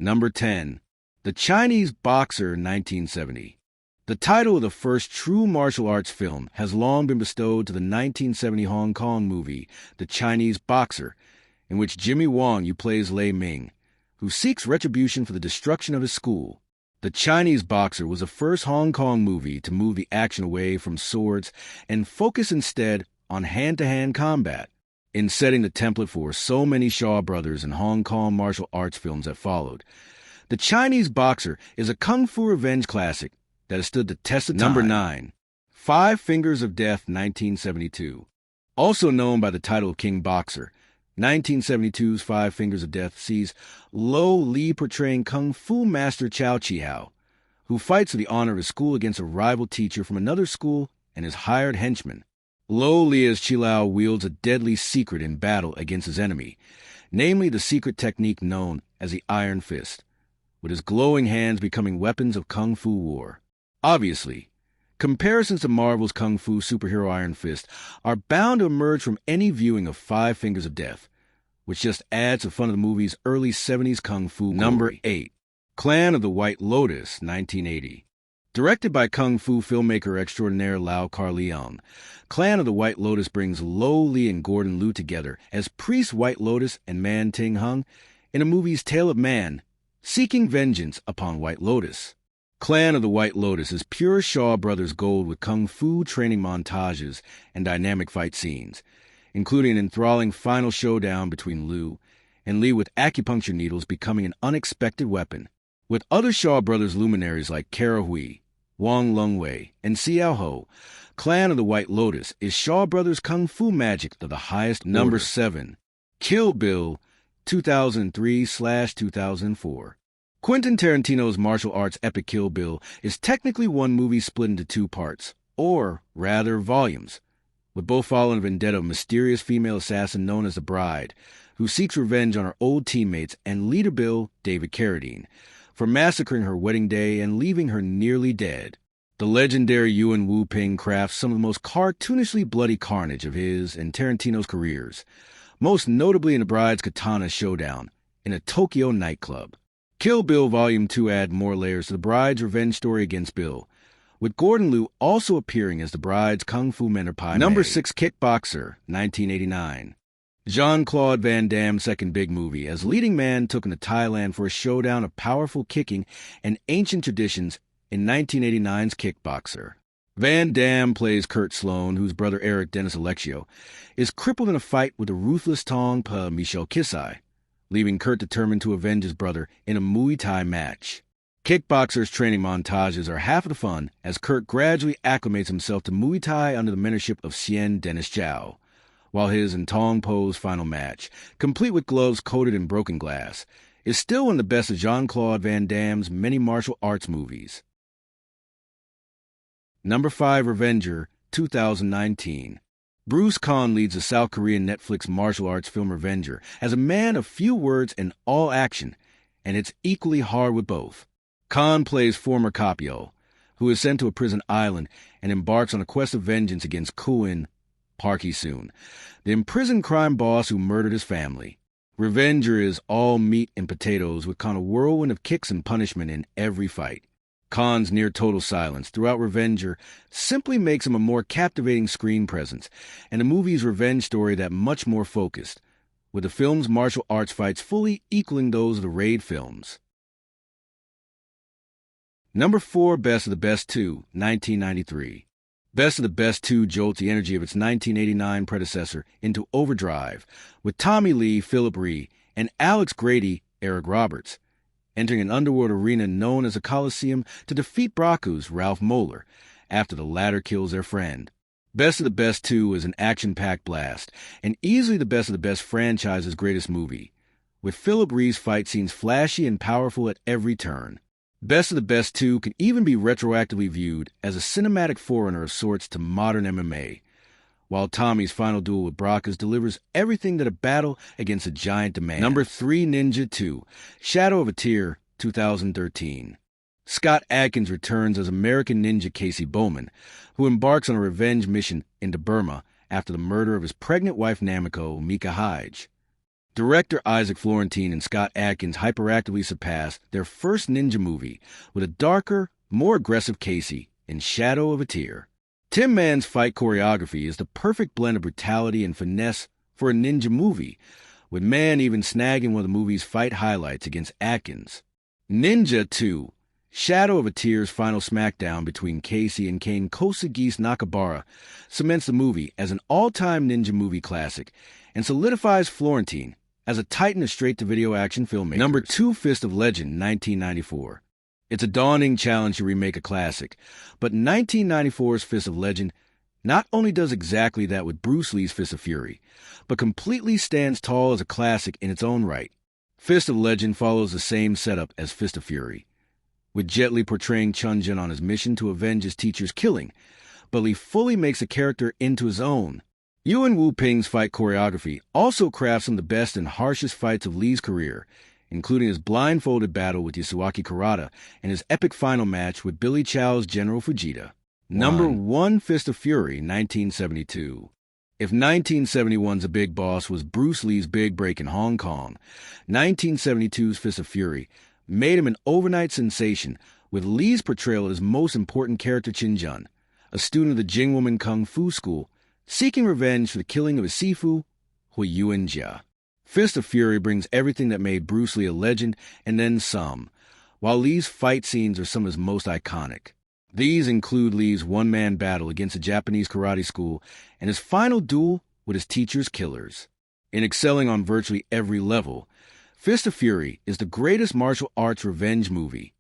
Number 10. The Chinese Boxer, 1970. The title of the first true martial arts film has long been bestowed to the 1970 Hong Kong movie, The Chinese Boxer, in which Jimmy Wong plays Lei Ming, who seeks retribution for the destruction of his school. The Chinese Boxer was the first Hong Kong movie to move the action away from swords and focus instead on hand-to-hand combat, in setting the template for so many Shaw Brothers and Hong Kong martial arts films that followed. The Chinese Boxer is a kung fu revenge classic that has stood the test of time. Number 9. Five Fingers of Death, 1972. Also known by the title of Kickboxer, 1972's Five Fingers of Death sees Lo Li portraying kung fu master Chow Chi-hao, who fights for the honor of his school against a rival teacher from another school and his hired henchman. Lo Li as Chi-lao wields a deadly secret in battle against his enemy, namely the secret technique known as the Iron Fist, with his glowing hands becoming weapons of kung fu war. Obviously, comparisons to Marvel's kung fu superhero Iron Fist are bound to emerge from any viewing of Five Fingers of Death, which just adds to fun of the movie's early 70s kung fu. Number 8. Clan of the White Lotus, 1980. Directed by kung fu filmmaker extraordinaire Lau Kar-leon, Clan of the White Lotus brings Lo Li and Gordon Liu together as priest White Lotus and Man Ting Hung in a movie's tale of man seeking vengeance upon White Lotus. Clan of the White Lotus is pure Shaw Brothers gold with kung fu training montages and dynamic fight scenes, including an enthralling final showdown between Liu and Li with acupuncture needles becoming an unexpected weapon. With other Shaw Brothers luminaries like Kara Hui, Wang Lungwei, and Xiao Ho, Clan of the White Lotus is Shaw Brothers kung fu magic of the highest order. Number 7. Kill Bill, 2003/2004. Quentin Tarantino's martial arts epic Kill Bill is technically one movie split into two parts, or rather volumes, with both following a vendetta of a mysterious female assassin known as the Bride, who seeks revenge on her old teammates and leader Bill, David Carradine, for massacring her wedding day and leaving her nearly dead. The legendary Yuan Wu Ping crafts some of the most cartoonishly bloody carnage of his and Tarantino's careers, most notably in the Bride's katana showdown in a Tokyo nightclub. Kill Bill Volume 2 add more layers to the Bride's revenge story against Bill, with Gordon Liu also appearing as the Bride's kung fu mentor Pai Mei. Number 6. Kickboxer, 1989. Jean-Claude Van Damme's second big movie as leading man took into Thailand for a showdown of powerful kicking and ancient traditions in 1989's Kickboxer. Van Damme plays Kurt Sloan, whose brother Eric Dennis Alexio is crippled in a fight with the ruthless Tong Pa Michel Kisai, leaving Kurt determined to avenge his brother in a Muay Thai match. Kickboxer's training montages are half of the fun as Kurt gradually acclimates himself to Muay Thai under the mentorship of Sien Dennis Zhao, while his and Tong Po's final match, complete with gloves coated in broken glass, is still one of the best of Jean-Claude Van Damme's many martial arts movies. Number 5. Revenger, 2019. Bruce Kahn leads the South Korean Netflix martial arts film Revenger as a man of few words and all action, and it's equally hard with both. Kahn plays former Kapyo, who is sent to a prison island and embarks on a quest of vengeance against Kuin Park Hee-soon, the imprisoned crime boss who murdered his family. Revenger is all meat and potatoes with kind of whirlwind of kicks and punishment in every fight. Khan's near-total silence throughout Revenger simply makes him a more captivating screen presence, and the movie's revenge story that much more focused, with the film's martial arts fights fully equaling those of the Raid films. Number 4. Best of the Best 2, 1993. Best of the Best 2 jolts the energy of its 1989 predecessor into overdrive, with Tommy Lee, Philip Ree, and Alex Grady, Eric Roberts, entering an underworld arena known as the Coliseum to defeat Braku's Ralph Moeller after the latter kills their friend. Best of the Best 2 is an action-packed blast, and easily the Best of the Best franchise's greatest movie, with Philip Ree's fight scenes flashy and powerful at every turn. Best of the Best 2 can even be retroactively viewed as a cinematic forerunner of sorts to modern MMA, while Tommy's final duel with Brakus delivers everything that a battle against a giant demands. Number 3. Ninja 2, Shadow of a Tear, 2013. Scott Adkins returns as American ninja Casey Bowman, who embarks on a revenge mission into Burma after the murder of his pregnant wife Namiko Mika Haij. Director Isaac Florentine and Scott Adkins hyperactively surpassed their first ninja movie with a darker, more aggressive Casey in Shadow of a Tear. Tin Man's fight choreography is the perfect blend of brutality and finesse for a ninja movie, with Man even snagging one of the movie's fight highlights against Atkins. Ninja 2, Shadow of a Tear's final smackdown between Casey and Kane Kosagis Nakabara cements the movie as an all-time ninja movie classic and solidifies Florentine as a titan of straight-to-video action filmmakers. Number 2, Fist of Legend, 1994. It's a daunting challenge to remake a classic, but 1994's Fist of Legend not only does exactly that with Bruce Lee's Fist of Fury, but completely stands tall as a classic in its own right. Fist of Legend follows the same setup as Fist of Fury, with Jet Li portraying Chun-Jin on his mission to avenge his teacher's killing, but Lee fully makes a character into his own. Yuan Wu-Ping's fight choreography also crafts some of the best and harshest fights of Lee's career, including his blindfolded battle with Yasuaki Kurata and his epic final match with Billy Chow's General Fujita. Number 1, Fist of Fury, 1972. If 1971's A Big Boss was Bruce Lee's big break in Hong Kong, 1972's Fist of Fury made him an overnight sensation with Lee's portrayal of his most important character Qin-Jun, a student of the Jingwoman Kung Fu School, seeking revenge for the killing of his Sifu, Hui Yuanjia. Fist of Fury brings everything that made Bruce Lee a legend and then some, while Lee's fight scenes are some of his most iconic. These include Lee's one-man battle against a Japanese karate school and his final duel with his teacher's killers. In excelling on virtually every level, Fist of Fury is the greatest martial arts revenge movie